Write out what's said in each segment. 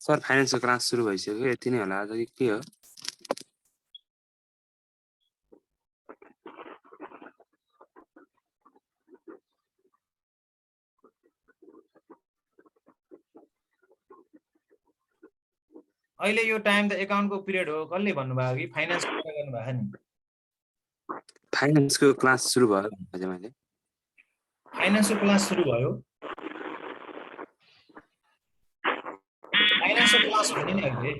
Sir फाइनेन्सको class सुरु भइसक्यो यति नै होला आज के हो अहिले यो टाइम त एकाउन्टको पिरियड हो कसले भन्नुभयो कि फाइनेन्सको कुरा गर्नुभएको नि फाइनेन्सको क्लास सुरु भयो भने मैले फाइनेन्सको क्लास सुरु भयो फाइनेन्सको क्लास हो नि अहिले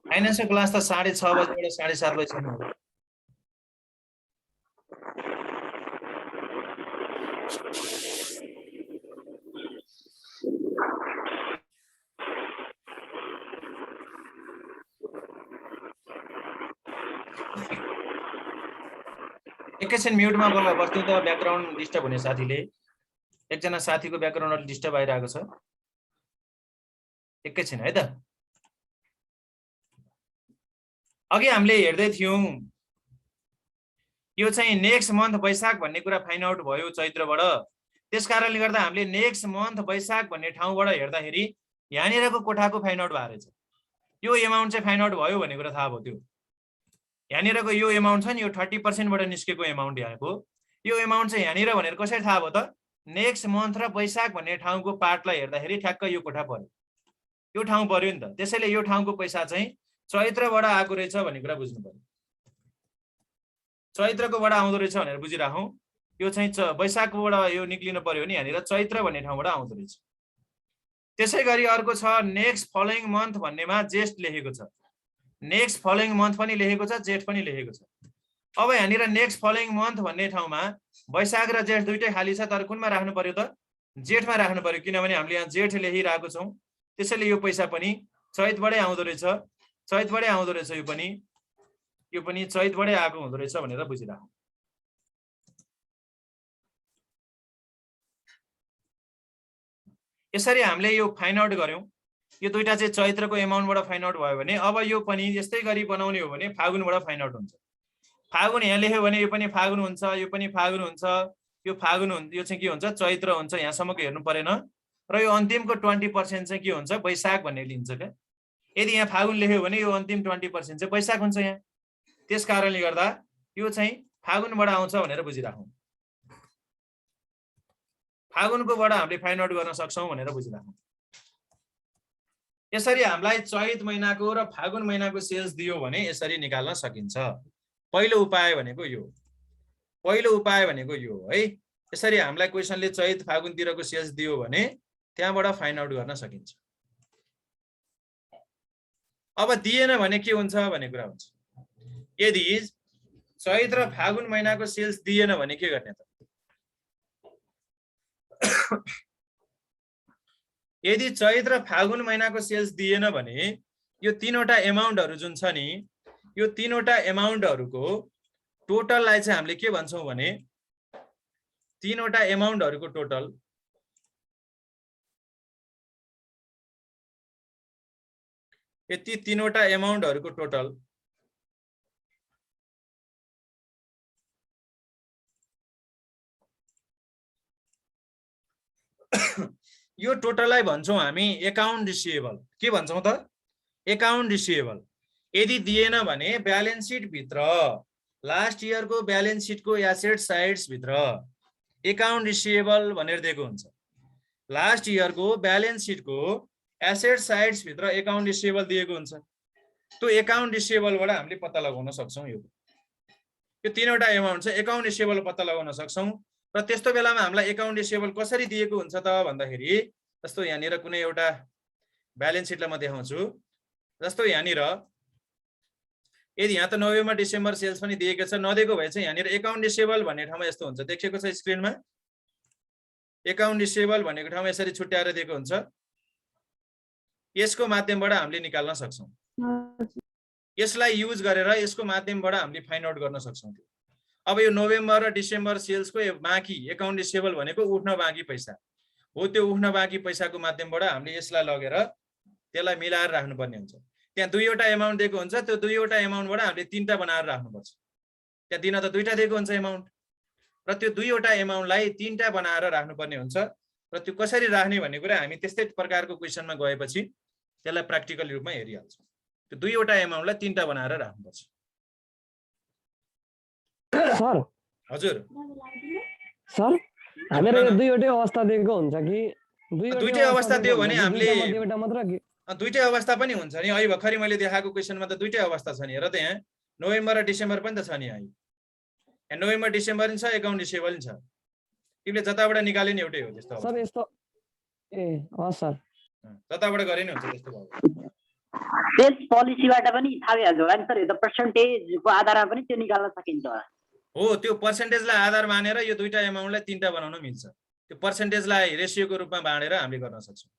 फाइनेन्सको क्लास त 6:30 बजेबाट 7:30 बजेसम्म हो एकैछिन म्युटमा बस्नु त ब्याकग्राउन्ड डिस्टर्ब हुने साथीले एकजना साथीको ब्याकग्राउन्ड डिस्टर्ब आइरहेको छ एकैछिन है त अघि हामीले हेर्दै थियौं यो चाहिँ नेक्स्ट मन्थ वैशाख भन्ने कुरा फाइन्ड आउट भयो चैत्रबाट त्यसकारणले गर्दा हामीले नेक्स्ट मन्थ वैशाख भन्ने ठाउँबाट हेर्दाखेरि यहाँनिरको कोठाको फाइन्ड आउट भएको रहेछ यो एमाउन्ट चाहिँ फाइन्ड आउट भयो भन्ने कुरा थाहा भयो त्यो यहाँनिरको यो एमाउन्ट छ नि यो 30% बाट निस्केको एमाउन्ट यहाँको यो एमाउन्ट चाहिँ यहाँनिर भनेर कसरी थाहा भयो त नेक्स्ट मन्थ र वैशाख भन्ने ठाउँको पार्टलाई हेर्दाखेरि ठ्याक्क यो कोठा पर्यो यो ठाउँ पर्यो नि त त्यसैले यो ठाउँको पैसा चाहिँ चैत्रबाट आएको रहेछ भन्ने कुरा बुझ्नु पर्यो चैत्रकोबाट आउँदो रहेछ भनेर बुझिराखौँ यो चाहिँ वैशाखबाट यो निक्लिनु पर्यो भने यहाँनिर चैत्र भन्ने ठाउँबाट आउँदो रहेछ त्यसै गरी अर्को छ नेक्स्ट फलोइङ मन्थ भन्नेमा जेठ लेखेको छ नेक्स्ट फलोइङ मन्थ पनि लेखेको छ जेठ पनि लेखेको छ अब यहाँनिर नेक्स्ट फलोइङ मन्थ भन्ने ठाउँमा वैशाख र जेठ दुईटै खाली छ तर कुनमा राख्नु पर्यो त जेठमा राख्नु पर्यो किनभने हामीले यहाँ जेठ लेखिरहेको छौँ त्यसैले यो पैसा पनि चैतबाटै आउँदो रहेछ चैतबाटै आउँदो रहेछ यो पनि चैतबाटै आएको हुँदो रहेछ भनेर बुझिराखौँ यसरी हामीले यो फाइन्ड आउट गर्यौं यो दुईटा चाहिँ चैत्रको एमाउन्टबाट फाइन्ड आउट भयो भने अब यो पनि यस्तै गरी बनाउने हो भने फागुनबाट फाइन्ड आउट हुन्छ फागुन यहाँ लेख्यो भने यो पनि फागुन हुन्छ यो पनि फागुन हुन्छ यो फागुन हुन्छ यो चाहिँ के हुन्छ चैत्र हुन्छ यहाँसम्मको हेर्नु परेन र यो अन्तिमको 20% चाहिँ के हुन्छ वैशाख भन्ने लिन्छ क्या यदि यहाँ फागुन लेख्यो भने यो अन्तिम 20% चाहिँ वैशाख हुन्छ यहाँ त्यसकारणले गर्दा यो चाहिँ फागुनबाट आउँछ भनेर बुझिराखौँ फागुनकोबाट हामीले फाइन्ड आउट गर्न सक्छौं भनेर बुझिराखौँ यसरी हामीलाई चैत महिनाको र फागुन महिनाको सेल्स दियो भने यसरी निकाल्न सकिन्छ पहिलो उपाय भनेको यो है यसरी हामीलाई क्वेशनले चैत फागुनतिरको सेल्स दियो भने त्यहाँबाट फाइन्ड आउट गर्न सकिन्छ अब दिएन भने के हुन्छ भन्ने कुरा हुन्छ यदि चैत र फागुन महिनाको सेल्स दिएन भने के गर्ने त यदि चैत र फागुन महिनाको सेल्स दिएन भने यो तीनवटा एमाउन्टहरु जुन छ नि यो तीनवटा एमाउन्टहरुको टोटललाई चाहिँ हामीले के भन्छौं भने तीनवटा एमाउन्टहरुको टोटल यति तीनवटा एमाउन्टहरुको टोटल यो टोटललाई भन्छौं हामी अकाउन्ट रिसिभेबल के भन्छौं त अकाउन्ट रिसिभेबल यदि दिएन भने ब्यालेन्स शीट भित्र लास्ट इयर को ब्यालेन्स शीट को एसेट साइड्स भित्र अकाउन्ट रिसिभेबल भनेर दिएको हुन्छ लास्ट इयर को ब्यालेन्स शीट को एसेट साइड्स भित्र अकाउन्ट रिसिभेबल दिएको हुन्छ त्यो अकाउन्ट रिसिभेबलबाट हामीले पत्ता लगाउन सक्छौं यो तीनवटा एमाउन्ट चाहिँ अकाउन्ट रिसिभेबल पत्ता लगाउन सक्छौं र त्यस्तो बेलामा हामीलाई अकाउन्ट रिसिभेबल कसरी दिएको हुन्छ त भन्दाखेरि जस्तो यहाँनिर कुनै एउटा ब्यालेन्स शीटलाई म देखाउँछु जस्तो यहाँनिर यदि यहाँ त नोभेम्बर डिसेम्बर सेल्स पनि दिएको छ नदिएको भए चाहिँ यहाँनिर अकाउन्ट रिसिभेबल भन्ने ठाउँमा यस्तो हुन्छ देखेको छ स्क्रिनमा अकाउन्ट रिसिभेबल भनेको ठाउँमा यसरी छुट्याएर दिएको हुन्छ यसको माध्यमबाट हामीले निकाल्न सक्छौं यसलाई युज गरेर यसको माध्यमबाट हामीले फाइन्ड आउट गर्न सक्छौं अब यो नोभेम्बर र डिसेम्बर सेल्सको बाँकी अकाउन्ट रिसिभेबल भनेको उठ्न बाँकी पैसा हो त्यो उठ्न बाँकी पैसाको माध्यमबाट हामीले यसलाई लगेर त्यसलाई मिलाएर राख्नुपर्ने हुन्छ त्यहाँ दुईवटा एमाउन्ट दिएको हुन्छ त्यो दुईवटा एमाउन्टबाट हामीले तीनटा बनाएर राख्नुपर्छ त्यहाँ दिन त दुईटा दिएको हुन्छ एमाउन्ट र त्यो दुईवटा एमाउन्टलाई तीनटा बनाएर राख्नुपर्ने हुन्छ र त्यो कसरी राख्ने भन्ने कुरा हामी त्यस्तै प्रकारको क्वेशनमा गएपछि त्यसलाई प्र्याक्टिकल रूपमा हेरिहाल्छौँ। त्यो दुईवटा एमाउन्टलाई तीनटा बनाएर राख्नुपर्छ। सर हजुर सर हामीलाई यो दुईवटै अवस्था दिएको हुन्छ कि दुईटै अवस्था दियो भने हामीले दुईवटा मात्र कि दुईटै अवस्था पनि हुन्छ नि। अहिले भर्खरै मैले देखाएको क्वेसनमा त दुईटै अवस्था छ नि। हेर त यहाँ नोभेम्बर र डिसेम्बर पनि त छ नि। यहाँ नोभेम्बर डिसेम्बर पनि छ, एकाउन्ट रिसिभेबल पनि छ। तिमीले जताबाट निकाले नि एउटै हो त्यस्तो सर यस्तो ए हस् सर जताबाट गरे नि हुन्छ त्यस्तो भयो। सेल्स पोलिसीबाट पनि थाहा भइहाल्छ होला नि सर। यो त पर्सेन्टेजको आधारमा पनि त्यो निकाल्न सकिन्छ होला। हो त्यो पर्सेन्टेजलाई आधार मानेर यो दुईटा एमाउन्टलाई तीनटा बनाउन मिल्छ। त्यो पर्सेन्टेजलाई रेसियोको रूपमा बाँडेर हामीले गर्न सक्छौँ।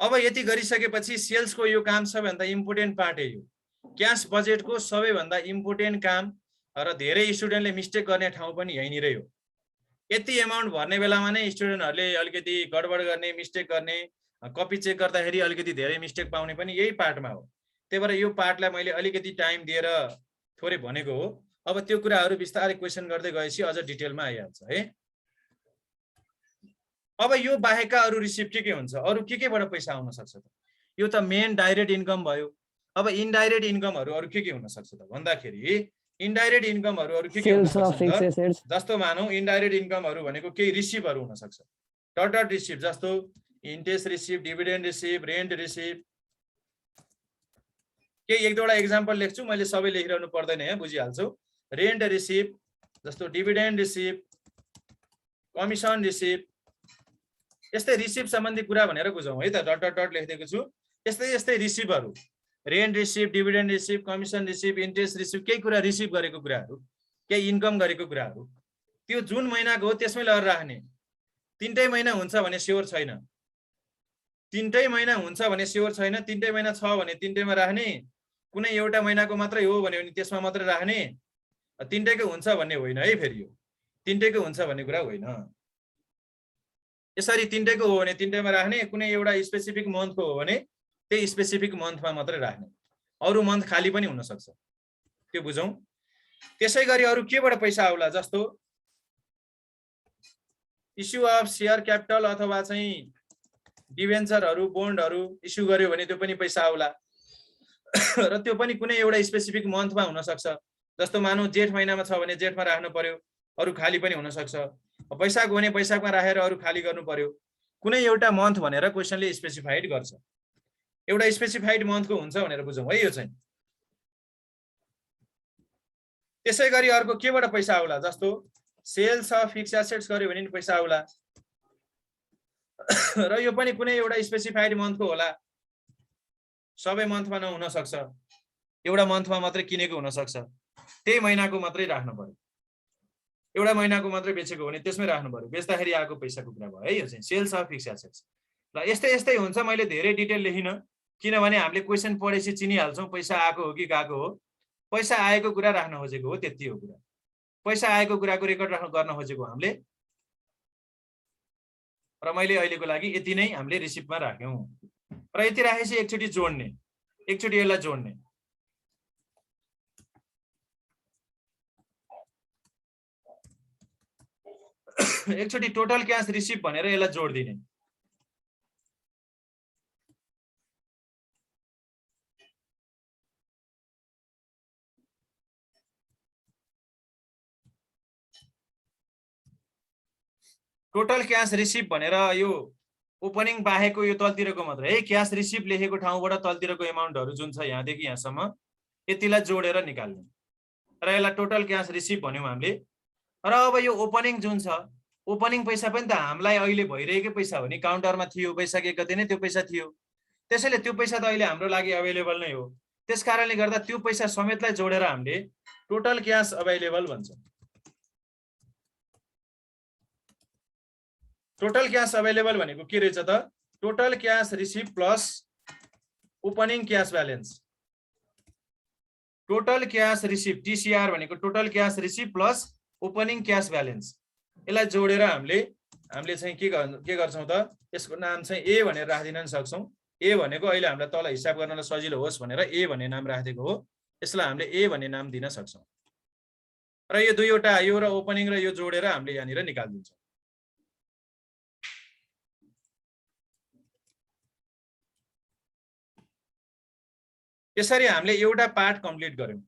अब यति गरिसकेपछि सेल्सको यो काम सबैभन्दा इम्पोर्टेन्ट पार्ट हो। क्यास बजेटको सबैभन्दा इम्पोर्टेन्ट काम र धेरै स्टुडेन्टले मिस्टेक गर्ने ठाउँ पनि यहीँनिर हो। यति एमाउन्ट भर्ने बेलामा नै स्टुडेन्टहरूले अलिकति गडबड गर्ने, मिस्टेक गर्ने, कपी चेक गर्दाखेरि अलिकति धेरै मिस्टेक पाउने पनि यही पार्टमा हो। त्यही भएर यो पार्टलाई मैले अलिकति टाइम दिएर थोरै भनेको हो। अब त्यो कुराहरू बिस्तारै क्वेसन गर्दै गएपछि अझ डिटेलमा आइहाल्छ है। अब यो बाहेकका अरू रिसिभ के हुन्छ, अरू केबाट पैसा आउन सक्छ त? यो त मेन डाइरेक्ट इन्कम भयो। अब इनडाइरेक्ट इन्कमहरू अरू के हुन सक्छ त भन्दाखेरि इनडाइरेक्ट इन्कमहरू अरू के हुन सक्छ? जस्तो मानौँ इनडाइरेक्ट इन्कमहरू भनेको केही रिसिभहरू हुन सक्छ। डट रिसिभ जस्तो interest receive, dividend receive, rent receive. केही एक दुईवटा एक्जाम्पल लेख्छु, मैले सबै लेखिरहनु पर्दैन यहाँ, बुझिहाल्छौ। रेन्ट रिसिभ जस्तो डिभिडेन्ड रिसिभ, कमिसन रिसिभ, यस्तै रिसिभ सम्बन्धी कुरा भनेर बुझौँ है त। डट डट लेखिदिएको छु। यस्तै यस्तै रिसिभहरू, rent receive, dividend receive, commission receive, interest receive, केही कुरा रिसिभ गरेको कुराहरू, केही इन्कम गरेको कुराहरू, त्यो जुन महिनाको हो त्यसमै लगेर राख्ने। तीनटै महिना हुन्छ भने स्योर छैन, तीनटै महिना हुन्छ भने स्योर छैन, तीनटै महिना छ भने तीनटैमा राख्ने, कुनै एउटा महिनाको मात्रै हो भने त्यसमा मात्रै राख्ने, तीनटैको हुन्छ भन्ने होइन है। फेरि यो तीनटैको हुन्छ भन्ने कुरा होइन। यसरी तीनटैको हो भने तीनटैमा राख्ने, कुनै एउटा स्पेसिफिक मन्थको हो भने त्यही स्पेसिफिक मन्थमा मात्रै राख्ने, अरू मन्थ खाली पनि हुन सक्छ, त्यो बुझौँ। त्यसै गरी अरू केबाट पैसा आउला, जस्तो इस्यु अफ सेयर क्यापिटल अथवा चाहिँ डिभेन्चरहरू, बोन्डहरू इस्यु गर्यो भने त्यो पनि पैसा आउला। र त्यो पनि कुनै एउटा स्पेसिफिक मन्थमा हुन सक्छ। जस्तो मानौँ जेठ महिनामा छ भने जेठमा राख्नु पर्यो, अरू खाली पनि हुन सक्छ। वैशाख भने वैशाखमा राखेर अरू खाली गर्नु पर्यो। कुनै एउटा मन्थ भनेर क्वेसनले स्पेसिफाइड गर्छ। एउटा स्पेसिफाइड मन्थको हुन्छ भनेर बुझौँ है यो चाहिँ। त्यसै गरी अर्को केबाट पैसा आउला, जस्तो सेल्स अफ फिक्स एसेट्स गर्यो भने नि पैसा आउला। र यो पनि कुनै एउटा स्पेसिफाइड मन्थको होला, सबै मन्थमा नहुन सक्छ, एउटा मन्थमा मात्रै किनेको हुन सक्छ, त्यही महिनाको मात्रै राख्नु पर्यो। एउटा महिनाको मात्रै बेचेको भने त्यसमै राख्नु पर्यो, बेच्दाखेरि आएको पैसाको कुरा भयो है यो चाहिँ सेल्स अफ फिक्स एसेट्स। र यस्तै यस्तै हुन्छ। मैले धेरै डिटेल लेखिनँ किनभने हामीले क्वेसन पढेपछि चिनिहाल्छौँ पैसा आएको हो कि गएको हो। पैसा आएको कुरा राख्न खोजेको हो, त्यति हो कुरा। पैसा आएको कुराको रेकर्ड गर्न खोजेको हामीले। र मैले अहिलेको लागि यति नै हामीले रिसिप्टमा राख्यौँ। र यति राखेपछि एकचोटि जोड्ने, एकचोटि यसलाई जोड्ने। एकचोटि टोटल क्यास रिसिभ भनेर यसलाई जोडिदिने। टोटल क्यास रिसिभ भनेर यो ओपनिङ बाहेकको यो तलतिरको मात्र है, क्यास रिसिभ लेखेको ठाउँबाट तलतिरको एमाउन्टहरू जुन छ यहाँदेखि यहाँसम्म यतिलाई जोडेर निकाल्ने र यसलाई टोटल क्यास रिसिभ भन्यौँ हामीले। र अब यो ओपनिङ जुन छ, ओपनिङ पैसा पनि त हामीलाई अहिले भइरहेकै पैसा हो नि, काउन्टरमा थियो वैशाख 1 गते नै त्यो पैसा थियो। त्यसैले त्यो पैसा त अहिले हाम्रो लागि अवेलेबल नै हो। त्यस कारणले गर्दा त्यो पैसा समेतलाई जोडेर हामीले टोटल क्यास अवेलेबल भन्छौँ। टोटल क्यास अवेलेबल भनेको के रहेछ त? Total cash receive plus opening cash balance. Total cash receive TCR भनेको total cash receive plus opening cash balance. यसलाई जोडेर हामीले चाहिँ के गर्छौँ त? यसको नाम चाहिँ ए भनेर राखिदिन सक्छौँ। ए भनेको अहिले हामीलाई तल हिसाब गर्नलाई सजिलो होस् भनेर ए भन्ने नाम राखिदिएको हो। यसलाई हामीले ए भन्ने नाम दिन सक्छौँ। र यो दुईवटा, यो र ओपनिङ र यो जोडेर हामीले यहाँनिर निकालिदिन्छौँ। यसरी हामीले एउटा पार्ट कम्प्लिट गर्यौं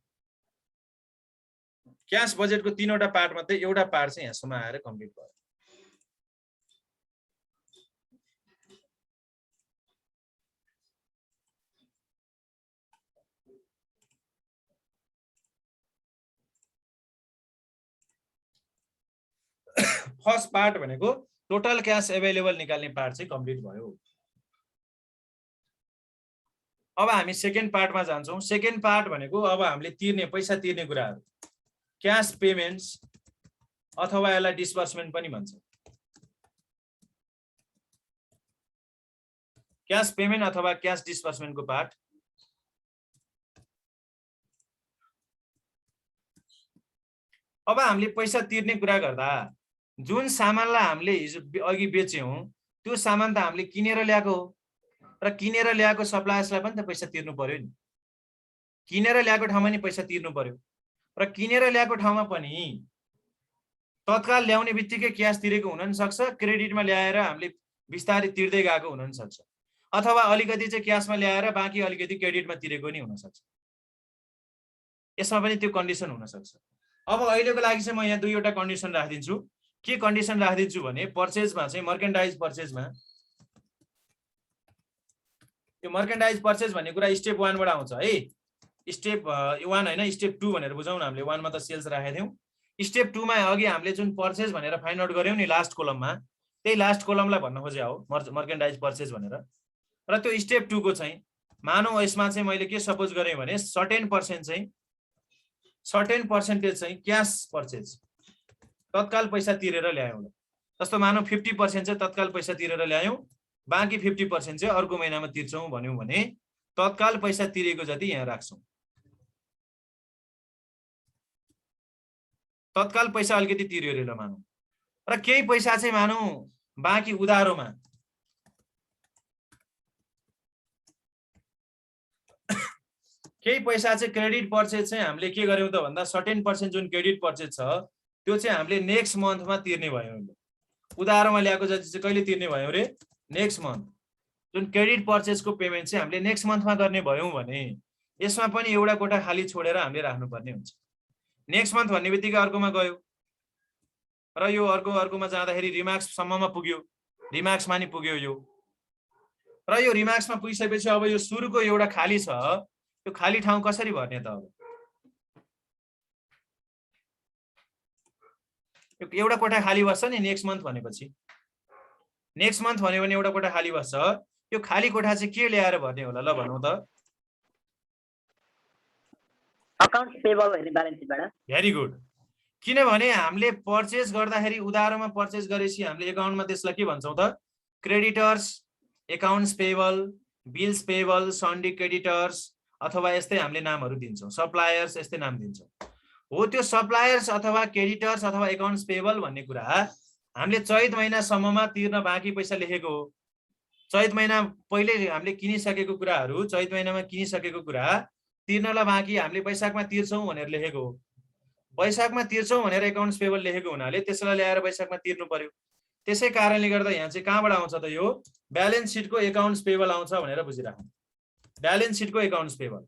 क्याश बजेटको 3 वटा पार्ट मध्ये एउटा पार्ट चाहिँ यहाँसम्म आएर कम्प्लिट भयो फर्स्ट पार्ट भनेको टोटल क्याश अवेलेबल निकाल्ने पार्ट चाहिँ कम्प्लिट भयो अब हामी सेकेन्ड पार्टमा जान्छौं सेकेन्ड पार्ट भनेको अब हामीले तिर्ने पैसा तिर्ने कुराहरु क्याश पेमेन्ट्स अथवा यसलाई डिस्बर्समेन्ट पनि भन्छ क्याश पेमेन्ट अथवा क्याश डिस्बर्समेन्टको पार्ट अब हामीले पैसा तिर्ने कुरा गर्दा जुन सामानलाई हामीले हिजो अघि बेच्यौं त्यो सामान त हामीले किनेर ल्याएको हो र किनेर ल्याएको सप्लायर्सलाई पनि त पैसा तिर्नु पर्यो नि किनेर ल्याएको ठाउँमा नि पैसा तिर्नु पर्यो र किनेर ल्याएको ठाउँमा पनि तत्काल ल्याउने बित्तिकै क्याश तिरेको हुन नि सक्छ क्रेडिटमा ल्याएर हामीले बिस्तारै तिर्दै गएको हुन नि सक्छ अथवा अलिकति चाहिँ क्याशमा ल्याएर बाँकी अलिकति क्रेडिटमा तिरेको नि हुन सक्छ यसमा पनि त्यो कन्डिसन हुन सक्छ अब अहिलेको लागि चाहिँ म यहाँ दुईवटा कन्डिसन राखिदिन्छु के कन्डिसन राखिदिन्छु भने पर्चेजमा चाहिँ मर्केन्डाइज पर्चेजमा यो मर्केन्डाइज पर्चेज भन्ने कुरा स्टेप 1 बाट आउँछ है स्टेप 1 हैन स्टेप 2 भनेर बुझाउँ न हामीले 1 मा त सेल्स राखेको थियौं स्टेप 2 मा अघि हामीले जुन पर्चेज भनेर फाइन्ड आउट गर्यौं नि लास्ट कोलममा त्यही लास्ट कोलमलाई भन्न खोजे हो मर्केन्डाइज पर्चेज भनेर र त्यो स्टेप 2 को चाहिँ मानौ यसमा चाहिँ मैले के सपोज गरे भने सर्टेन पर्सेन्टेज चाहिँ क्याश पर्चेज तत्काल पैसा तिरेर ल्यायौं जस्तो मानौ 50% चाहिँ तत्काल पैसा तिरेर ल्यायौं बाँकी 50% चाहिँ अर्को महिनामा तिर्छौं भन्यौं भने तत्काल पैसा तिरेको जति यहाँ राख्छौं तत्काल पैसा अलिकति तिर्यो रे ल मानौ र केही पैसा चाहिँ मानौ बाँकी उधारोमा केही पैसा चाहिँ क्रेडिट पर्चेज चाहिँ हामीले के गर्यौं त भन्दा सर्टेन पर्सेन्ट जुन क्रेडिट पर्चेज छ त्यो चाहिँ हामीले नेक्स्ट मन्थमा तिर्ने भयो उधारोमा ल्याएको जति चाहिँ कहिले तिर्ने भयो रे नेक्स्ट मन्थ जुन क्रेडिट पर्चेजको पेमेन्ट चाहिँ हामीले नेक्स्ट मन्थमा गर्ने भयौं भने यसमा पनि एउटा कोठा खाली छोडेर हामीले राख्नुपर्ने हुन्छ नेक्स्ट मन्थ भन्ने बित्तिकै अर्कोमा गयो र यो अर्कोमा जाँदाखेरि रिमार्क्स सम्ममा पुग्यो रिमार्क्समा नि पुग्यो यो र यो रिमार्क्समा पुगिसकेपछि अब यो सुरुको एउटा खाली छ यो खाली ठाउँ कसरी भर्ने त अब एउटा कोठा खाली बस्छ नि नेक्स्ट मन्थ भनेपछि नेक्स्ट मन्थ भन्यो भने एउटा कोठा खाली बस्छ यो खाली कोठा चाहिँ के ल्याएर भर्ने होला ल भन्नु त अकाउन्ट पेबल हेर्ने ब्यालेन्स सिटबाट भेरी गुड किनभने हामीले पर्चेज गर्दाखेरि उधारोमा पर्चेज गरेपछि हामीले एकाउन्टमा त्यसलाई के भन्छौं त creditors accounts payable bills payable सन्डी creditors अथवा यस्तै हामीले नामहरू दिन्छौं सप्लायर्स यस्तै नाम दिन्छौं हो त्यो सप्लायर्स अथवा क्रेडिटर्स अथवा एकाउन्ट्स पेबल भन्ने कुरा हामीले चैत महिनासम्ममा तिर्न बाँकी पैसा लेखेको हो चैत महिना पहिले हामीले किनिसकेको कुराहरू चैत महिनामा किनिसकेको कुरा तिर्नलाई बाँकी हामीले वैशाखमा तिर्छौं भनेर लेखेको हो वैशाखमा तिर्छौं भनेर एकाउन्ट्स पेबल लेखेको हुनाले त्यसलाई ल्याएर वैशाखमा तिर्नु पर्यो त्यसै कारणले गर्दा यहाँ चाहिँ कहाँबाट आउँछ त यो ब्यालेन्स सिटको एकाउन्ट्स पेबल आउँछ भनेर बुझिराखौँ ब्यालेन्स सिटको एकाउन्ट्स पेबल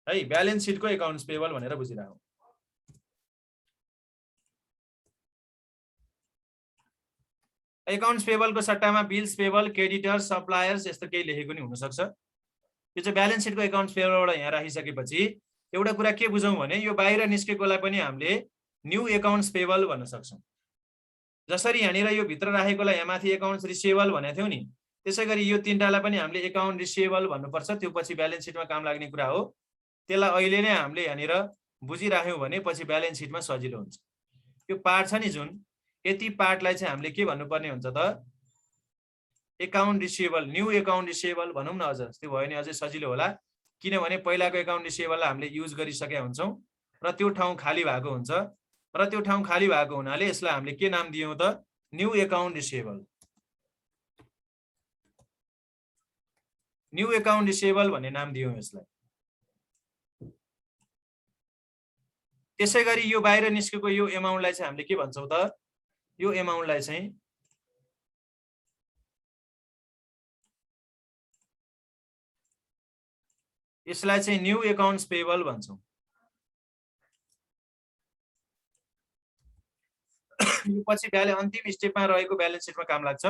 है ब्यालेन्स सिटको एकाउन्ट्स पेबल भनेर बुझिराखौँ एकाउन्ट्स पेबलको सट्टामा बिल्स पेबल क्रेडिटर्स सप्लायर्स यस्तो केही लेखेको नि हुन सक्छ यो चाहिँ ब्यालेन्स सिटको एकाउन्ट्स पेबलबाट यहाँ राखिसकेपछि एउटा कुरा के बुझौं भने यो बाहिर निस्केकोलाई पनि हामीले न्यू एकाउन्ट्स पेबल भन्न सक्छौं जसरी यहाँनिर यो भित्र राखेकोलाई यहाँ माथि एकाउन्ट्स रिसिभेबल भनेको थियौ नि त्यसैगरी यो तीनटालाई पनि हामीले एकाउन्ट रिसिभेबल भन्नुपर्छ त्यो पछि ब्यालेन्स सिटमा काम लाग्ने कुरा हो त्यसलाई अहिले नै हामीले यहाँनिर बुझिराख्यौं भने पछि ब्यालेन्स सिटमा सजिलो हुन्छ यो पार्ट छ नि जुन यति पार्टलाई चाहिँ हामीले के भन्नुपर्ने हुन्छ त account receivable new account receivable भनौं न अझ त्यो भयो भने अझै सजिलो होला किनभने पहिलाको एकाउन्ट रिसिभेबललाई हामीले युज गरिसकेका हुन्छौं र त्यो ठाउँ खाली भएको हुन्छ र त्यो ठाउँ खाली भएको हुनाले यसलाई हामीले के नाम दियौं त new account receivable new account receivable भन्ने नाम दियौं यसलाई त्यसैगरी यो बाहिर निस्केको यो एमाउन्टलाई चाहिँ हामीले के भन्छौं त यो एमाउन्टलाई चाहिँ यसलाई चाहिँ न्यू एकाउन्ट्स पेएबल भन्छौँ। यो पछि अन्तिम स्टेपमा रहेको ब्यालेन्स सिटमा काम लाग्छ।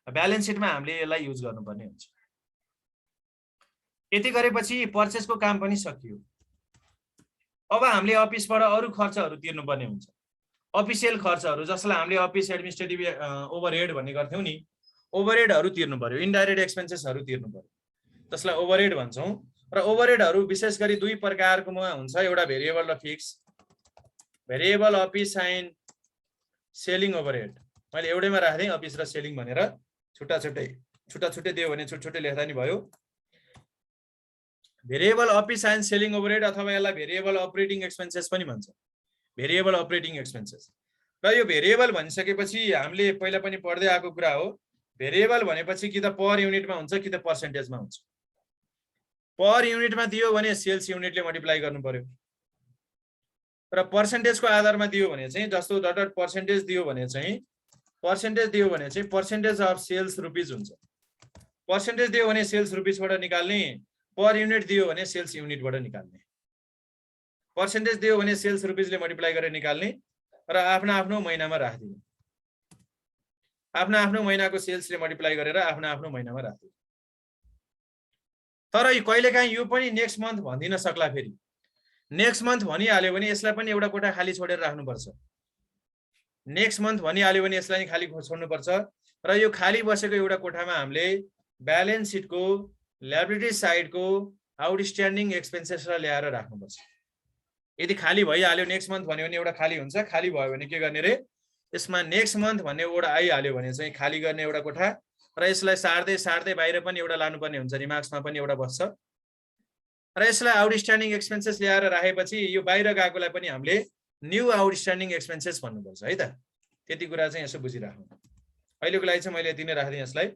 ब्यालेन्स सिटमा हामीले यसलाई युज गर्नुपर्ने हुन्छ। यति गरेपछि पर्चेसको काम पनि सकियो। अब हामीले अफिसबाट अरू खर्चहरू तिर्नुपर्ने हुन्छ। अफिसियल खर्चहरू जसलाई हामीले अफिस एडमिनिस्ट्रेटिभ ओभरहेड भन्ने गर्थ्यौँ नि, ओभरहेडहरू तिर्नु पर्यो, इन्डाइरेक्ट एक्सपेन्सेसहरू तिर्नु पर्यो, जसलाई ओभरहेड भन्छौँ। र ओभरहेडहरू विशेष गरी दुई प्रकारकोमा हुन्छ, एउटा भेरिएबल र fix. Variable office and selling overhead मैले एउटैमा राख्दै अफिस र सेलिङ भनेर, छुट्टा छुट्टै दियो भने छुट्टै लेख्दा नि भयो। Variable office and selling overhead अथवा यसलाई भेरिएबल अपरेटिङ एक्सपेन्सेस पनि भन्छ, भेरिएबल अपरेटिङ एक्सपेन्सेस। र यो भेरिएबल भनिसकेपछि हामीले पहिला पनि पढ्दै आएको कुरा हो, भेरिएबल भनेपछि कि त पर युनिटमा हुन्छ कि त पर्सेन्टेजमा हुन्छ। पर युनिटमा दियो भने सेल्स युनिटले मल्टिप्लाई गर्नु पर्यो, र पर्सेन्टेजको आधारमा दियो भने चाहिँ जस्तो डट पर्सेन्टेज दियो भने चाहिँ पर्सेन्टेज अफ सेल्स रुपिज हुन्छ। पर्सेन्टेज दियो भने सेल्स रुपिजबाट निकाल्ने, पर युनिट दियो भने सेल्स युनिटबाट निकाल्ने। पर्सेन्टेज दियो भने सेल्स रुपिजले मल्टिप्लाई गरेर निकाल्ने र आफ्नो महिनामा राखिदिने। आफ्नो महिनाको सेल्सले मल्टिप्लाई गरेर आफ्नो महिनामा राखिदिने। तर कहिलेकाहीँ यो पनि नेक्स्ट मन्थ भनिदिन सक्ला। फेरि नेक्स्ट मन्थ भनिहाल्यो भने यसलाई पनि एउटा कोठा खाली छोडेर राख्नुपर्छ। नेक्स्ट मन्थ भनिहाल्यो भने यसलाई नि खाली छोड्नुपर्छ। र यो खाली बसेको एउटा कोठामा हामीले ब्यालेन्स सिटको लायबिलिटी साइडको आउटस्ट्यान्डिङ एक्सपेन्सेसलाई ल्याएर राख्नुपर्छ। यदि खाली भइहाल्यो नेक्स्ट मन्थ भन्यो भने एउटा खाली हुन्छ। खाली भयो भने के गर्ने रे, यसमा नेक्स्ट मन्थ भन्ने वर्ड आइहाल्यो भने चाहिँ खाली गर्ने एउटा कोठा, र यसलाई सार्दै बाहिर पनि एउटा लानुपर्ने हुन्छ, रिमार्क्समा पनि एउटा बस्छ। र यसलाई आउटस्ट्यान्डिङ एक्सपेन्सेस ल्याएर राखेपछि यो बाहिर गएकोलाई पनि हामीले न्यू आउटस्ट्यान्डिङ एक्सपेन्सेस भन्नुपर्छ है त। त्यति कुरा चाहिँ यसो बुझिराख्नु। अहिलेको लागि चाहिँ मैले यति नै राख्दिएँ यसलाई।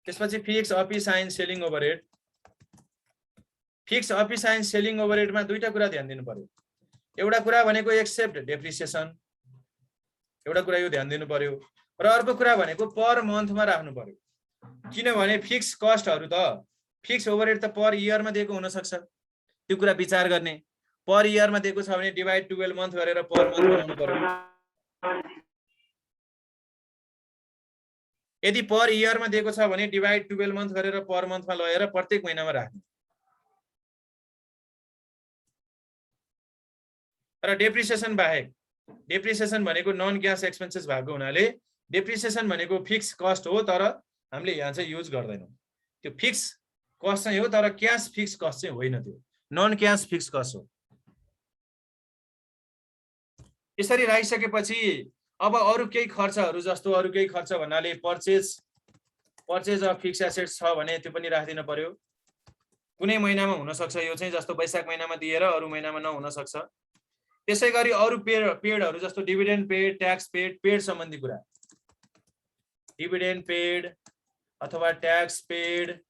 त्यसपछि fix office and selling overhead. Fix office and selling ओभरहेडमा दुईटा कुरा ध्यान दिनु पर्यो। एउटा कुरा भनेको एक्सेप्ट डेप्रिसिएसन, एउटा कुरा यो ध्यान दिनु पर्यो। र अर्को कुरा भनेको पर मन्थमा राख्नु पर्यो। किनभने फिक्स कस्टहरू त, फिक्स ओभरहेड त पर इयरमा दिएको हुन सक्छ, त्यो कुरा विचार गर्ने। पर इयरमा दिएको छ भने डिभाइड 12 मन्थ गरेर पर मन्थ बनाउनु पर्यो। यदि पर इयरमा दिएको छ भने डिभाइड 12 मन्थ गरेर पर मन्थमा लगेर प्रत्येक महिनामा राख्ने। र डेप्रिसिएसन बाहेक, डेप्रिसिएसन भनेको नन क्याश एक्सपेन्सेस भएको हुनाले डेप्रिसिएसन भनेको फिक्स कस्ट हो, तर हामीले यहाँ चाहिँ युज गर्दैनौँ। त्यो फिक्स कस्ट चाहिँ हो, तर क्याश फिक्स कस्ट चाहिँ होइन, त्यो नन क्याश फिक्स कस्ट हो। यसरी राखिसकेपछि अब अरू केही खर्चहरू, जस्तो अरू केही खर्च भन्नाले पर्चेज अफ फिक्स एसेट्स छ भने त्यो पनि राखिदिनु पर्यो। कुनै महिनामा हुन सक्छ यो चाहिँ, जस्तो वैशाख महिनामा दिएर अरू महिनामा नहुन सक्छ। त्यसै गरी अरू पेडहरू जस्तो डिभिडेन्ड पेड, ट्याक्स पेड सम्बन्धी कुरा, डिभिडेन्ड पेड अथवा ट्याक्स पेड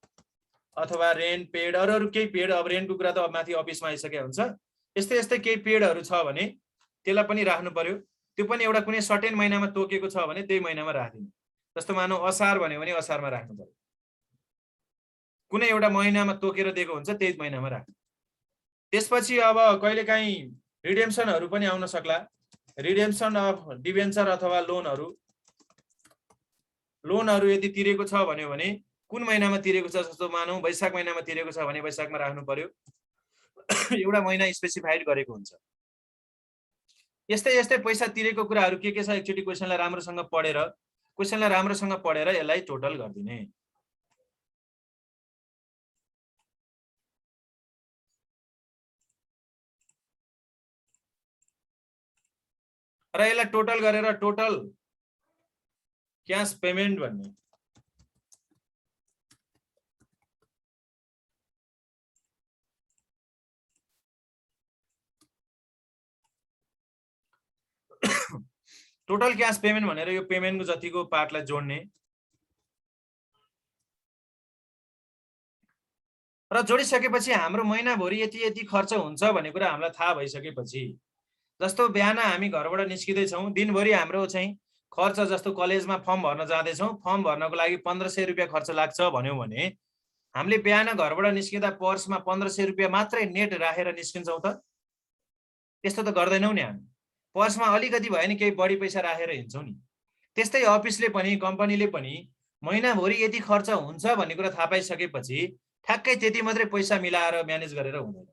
अथवा रेन्ट पेड, अरू केही पेड। अब रेन्टको कुरा त अब माथि अफिसमा आइसकेको हुन्छ। यस्तै केही पेडहरू छ भने त्यसलाई पनि राख्नु पर्यो। त्यो पनि एउटा कुनै सर्टेन महिनामा तोकेको छ भने त्यही महिनामा राखिदिनु। जस्तो मानौ असार भन्यो भने असारमा राख्नु पर्यो। कुनै एउटा महिनामा तोकेर दिएको हुन्छ त्यही महिनामा राख्नु। त्यसपछि अब कहिलेकाहीँ रिडेम्सनहरू पनि आउन सक्ला। रिडेम्सन अफ डिबेन्चर अथवा लोनहरू यदि तिरेको छ भन्यो भने कुन महिनामा तिरेको छ, जस्तो मानौ वैशाख महिनामा तिरेको छ भने वैशाखमा राख्नु पर्यो। एउटा महिना स्पेसिफाइड गरेको हुन्छ। यस्तै पैसा तिरेको कुराहरू के छ, एकचोटि क्वेसनलाई राम्रोसँग पढेर यसलाई टोटल गरिदिने। र यसलाई टोटल गरेर टोटल क्याश पेमेन्ट भन्ने। टोटल क्याश पेमेन्ट भनेर यो पेमेन्टको जतिको पार्टलाई जोड्ने। र जोडिसकेपछि हाम्रो महिनाभरि यति खर्च हुन्छ भन्ने कुरा हामीलाई थाहा भइसकेपछि, जस्तो बिहान हामी घरबाट निस्किँदैछौँ, दिनभरि हाम्रो चाहिँ खर्च, जस्तो कलेजमा फर्म भर्न जाँदैछौँ, फर्म भर्नको लागि 1500 रुपियाँ खर्च लाग्छ भन्यो भने हामीले बिहान घरबाट निस्किँदा पर्समा 1500 रुपियाँ मात्रै नेट राखेर निस्किन्छौँ त? त्यस्तो त गर्दैनौँ नि हामी। पर्समा अलिकति भयो नि केही बढी पैसा राखेर हिँड्छौँ नि। त्यस्तै अफिसले पनि कम्पनीले पनि महिनाभरि यति खर्च हुन्छ भन्ने कुरा थाहा पाइसकेपछि ठ्याक्कै त्यति मात्रै पैसा मिलाएर म्यानेज गरेर हुँदैन।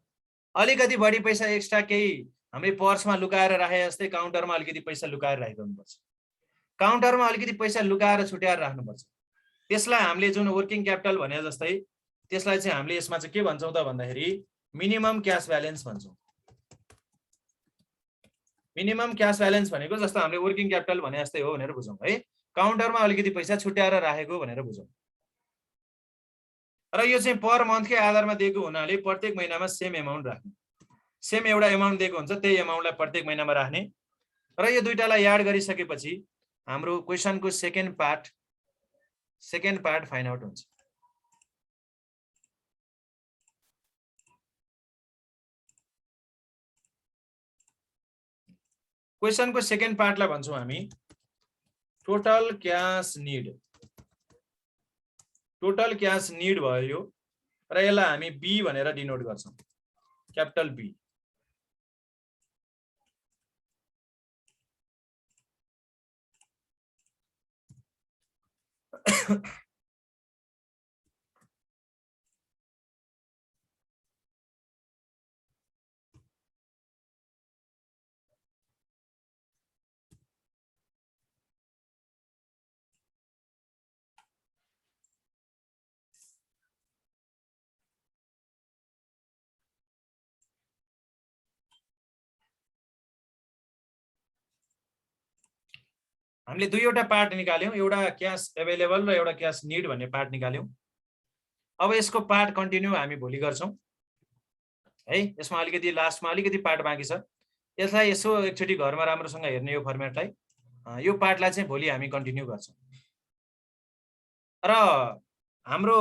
अलिकति बढी पैसा एक्स्ट्रा केही हामीले पर्समा लुकाएर राखे जस्तै काउन्टरमा अलिकति पैसा लुकाएर राखिरहनुपर्छ। काउन्टरमा अलिकति पैसा लुकाएर छुट्याएर राख्नुपर्छ। त्यसलाई हामीले जुन वर्किङ क्यापिटल भने जस्तै त्यसलाई चाहिँ हामीले यसमा चाहिँ के भन्छौँ त भन्दाखेरि मिनिमम क्याश ब्यालेन्स भन्छौँ। मिनिमम क्याश ब्यालेन्स भनेको जस्तो हामीले वर्किङ क्यापिटल भने जस्तै हो भनेर बुझौँ है। काउन्टरमा अलिकति पैसा छुट्याएर राखेको भनेर बुझौँ। र यो चाहिँ पर मन्थकै आधारमा दिएको हुनाले प्रत्येक महिनामा सेम एमाउन्ट राख्ने। सेम एउटा एमाउन्ट दिएको हुन्छ, त्यही एमाउन्टलाई प्रत्येक महिनामा राख्ने। र यो दुईटालाई याड गरिसकेपछि हाम्रो क्वेसनको सेकेन्ड पार्ट फाइन्ड आउट हुन्छ। क्वेसनको सेकेन्ड पार्टलाई भन्छौँ हामी total cash need. Total cash need भयो यो, र यसलाई हामी बी भनेर डिनोट गर्छौँ, क्यापिटल बी। हामीले दुईवटा पार्ट निकाल्यौँ, एउटा क्याश एभाइलेबल र एउटा क्याश निड भन्ने पार्ट निकाल्यौँ। अब यसको पार्ट कन्टिन्यू हामी भोलि गर्छौँ है। यसमा अलिकति लास्टमा अलिकति पार्ट बाँकी छ, यसलाई यसो एकचोटि घरमा राम्रोसँग हेर्ने यो फर्मेटलाई। यो पार्टलाई चाहिँ भोलि हामी कन्टिन्यू गर्छौँ। र हाम्रो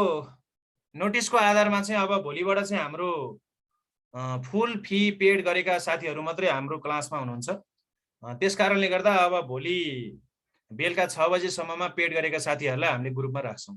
नोटिसको आधारमा चाहिँ अब भोलिबाट चाहिँ हाम्रो फुल फी पेड गरेका साथीहरू मात्रै हाम्रो क्लासमा हुनुहुन्छ। त्यस कारणले गर्दा अब भोलि बेलुका 6 बजेसम्ममा पेड गरेका साथीहरूलाई हामीले ग्रुपमा राख्छौँ।